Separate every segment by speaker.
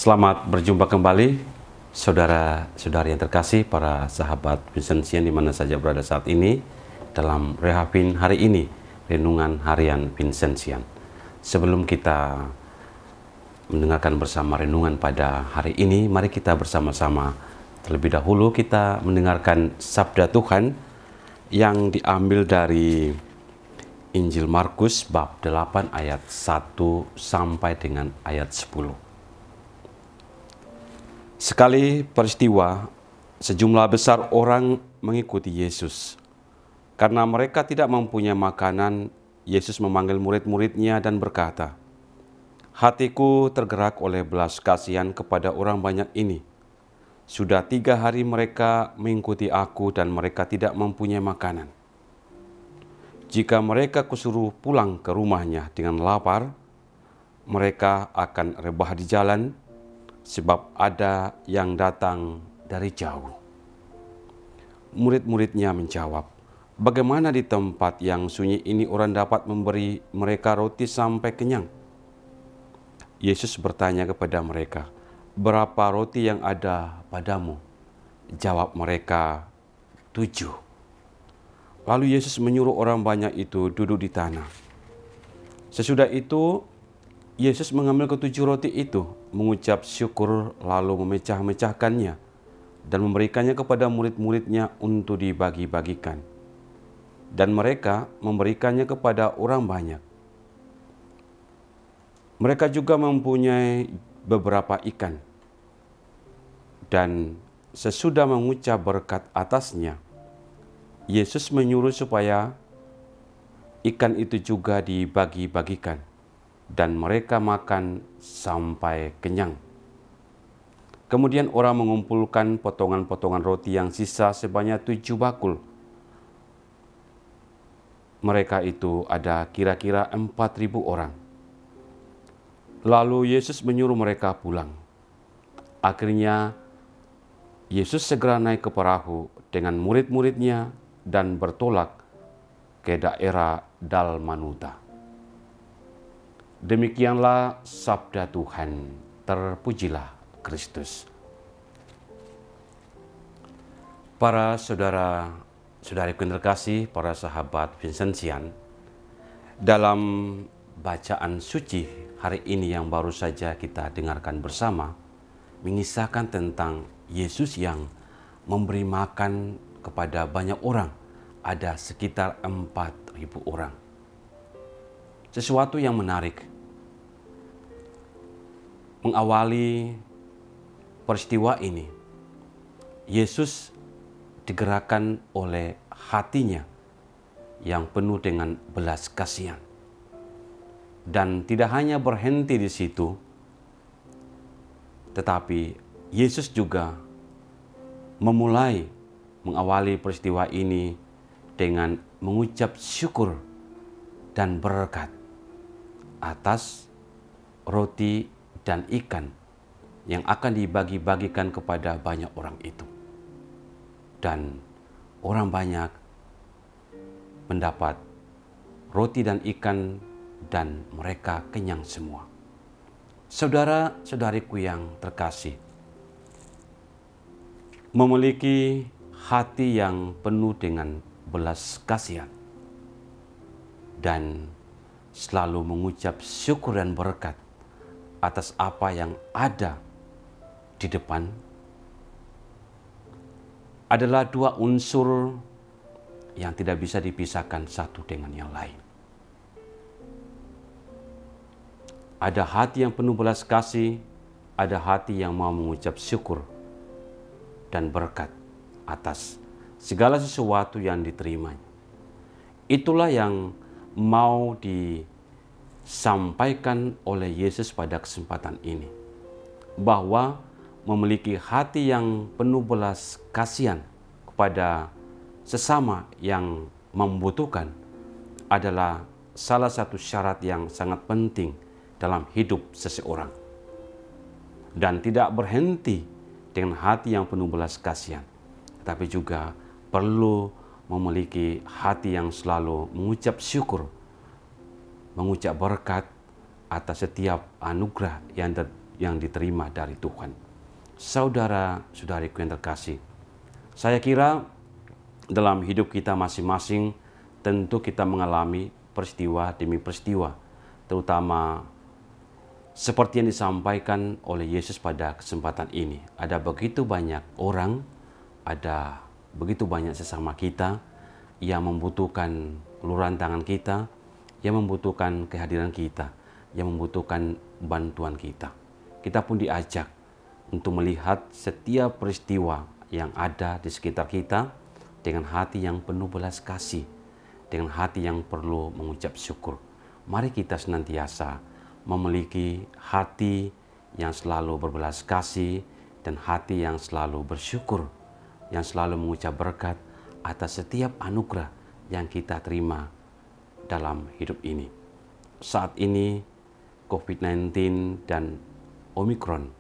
Speaker 1: Selamat berjumpa kembali, saudara-saudari yang terkasih, para sahabat Vincentian di mana saja berada saat ini, dalam Rehavin hari ini, Renungan Harian Vincentian. Sebelum kita mendengarkan bersama renungan pada hari ini, mari kita bersama-sama terlebih dahulu kita mendengarkan sabda Tuhan yang diambil dari Injil Markus bab 8 ayat 1 sampai dengan ayat 10. Sekali peristiwa, sejumlah besar orang mengikuti Yesus. Karena mereka tidak mempunyai makanan, Yesus memanggil murid-muridnya dan berkata, "Hatiku tergerak oleh belas kasihan kepada orang banyak ini. Sudah 3 hari mereka mengikuti aku dan mereka tidak mempunyai makanan. Jika mereka kusuruh pulang ke rumahnya dengan lapar, mereka akan rebah di jalan, sebab ada yang datang dari jauh." Murid-muridnya menjawab, "Bagaimana di tempat yang sunyi ini orang dapat memberi mereka roti sampai kenyang?" Yesus bertanya kepada mereka, "Berapa roti yang ada padamu?" Jawab mereka, 7. Lalu Yesus menyuruh orang banyak itu duduk di tanah. Sesudah itu, Yesus mengambil ke-7 roti itu, mengucap syukur, lalu memecah-mecahkannya dan memberikannya kepada murid-muridnya untuk dibagi-bagikan. Dan mereka memberikannya kepada orang banyak. Mereka juga mempunyai beberapa ikan. Dan sesudah mengucap berkat atasnya, Yesus menyuruh supaya ikan itu juga dibagi-bagikan. Dan mereka makan sampai kenyang. Kemudian orang mengumpulkan potongan-potongan roti yang sisa sebanyak 7 bakul. Mereka itu ada kira-kira 4.000 orang. Lalu Yesus menyuruh mereka pulang. Akhirnya Yesus segera naik ke perahu dengan murid-muridnya dan bertolak ke daerah Dalmanuta. Demikianlah sabda Tuhan, terpujilah Kristus. Para saudara-saudariku yang terkasih, para sahabat Vincentian, dalam bacaan suci hari ini yang baru saja kita dengarkan bersama, mengisahkan tentang Yesus yang memberi makan kepada banyak orang, ada sekitar 4.000 orang. Sesuatu yang menarik. Mengawali peristiwa ini, Yesus digerakkan oleh hatinya yang penuh dengan belas kasihan. Dan tidak hanya berhenti di situ, tetapi Yesus juga memulai mengawali peristiwa ini dengan mengucap syukur dan berkat atas roti dan ikan yang akan dibagi-bagikan kepada banyak orang itu. Dan orang banyak mendapat roti dan ikan dan mereka kenyang semua. Saudara-saudariku yang terkasih, memiliki hati yang penuh dengan belas kasihan dan selalu mengucap syukur dan berkat atas apa yang ada di depan adalah 2 unsur yang tidak bisa dipisahkan satu dengan yang lain. Ada hati yang penuh belas kasih, ada hati yang mau mengucap syukur dan berkat atas segala sesuatu yang diterimanya. Itulah yang mau disampaikan oleh Yesus pada kesempatan ini, bahwa memiliki hati yang penuh belas kasihan kepada sesama yang membutuhkan adalah salah satu syarat yang sangat penting dalam hidup seseorang. Dan tidak berhenti dengan hati yang penuh belas kasihan, tapi juga perlu memiliki hati yang selalu mengucap syukur, mengucap berkat atas setiap anugerah yang diterima dari Tuhan. Saudara-saudariku yang terkasih, saya kira dalam hidup kita masing-masing tentu kita mengalami peristiwa demi peristiwa, terutama seperti yang disampaikan oleh Yesus pada kesempatan ini. Ada begitu banyak orang, ada begitu banyak sesama kita yang membutuhkan uluran tangan kita, yang membutuhkan kehadiran kita, yang membutuhkan bantuan kita. Kita pun diajak untuk melihat setiap peristiwa yang ada di sekitar kita dengan hati yang penuh belas kasih, dengan hati yang perlu mengucap syukur. Mari kita senantiasa memiliki hati yang selalu berbelas kasih dan hati yang selalu bersyukur, yang selalu mengucap berkat atas setiap anugerah yang kita terima dalam hidup ini. Saat ini COVID-19 dan Omikron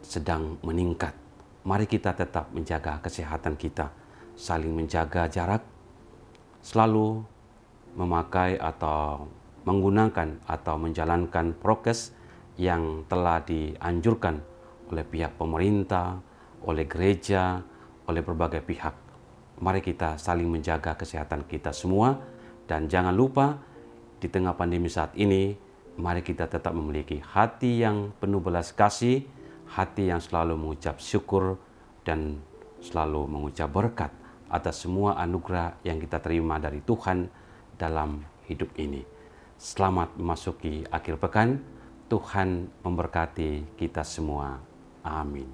Speaker 1: sedang meningkat. Mari kita tetap menjaga kesehatan kita, saling menjaga jarak, selalu memakai atau menggunakan atau menjalankan prokes yang telah dianjurkan oleh pihak pemerintah, oleh gereja, oleh berbagai pihak. Mari kita saling menjaga kesehatan kita semua, dan jangan lupa di tengah pandemi saat ini, mari kita tetap memiliki hati yang penuh belas kasih, hati yang selalu mengucap syukur dan selalu mengucap berkat atas semua anugerah yang kita terima dari Tuhan dalam hidup ini. Selamat memasuki akhir pekan. Tuhan memberkati kita semua. Amin.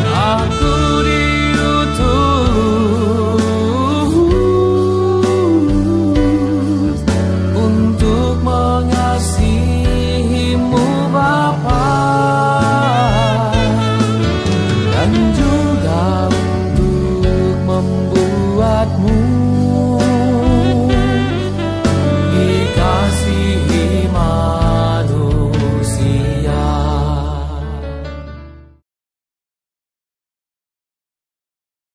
Speaker 2: Aku diutus untuk mengasihimu Bapa, dan juga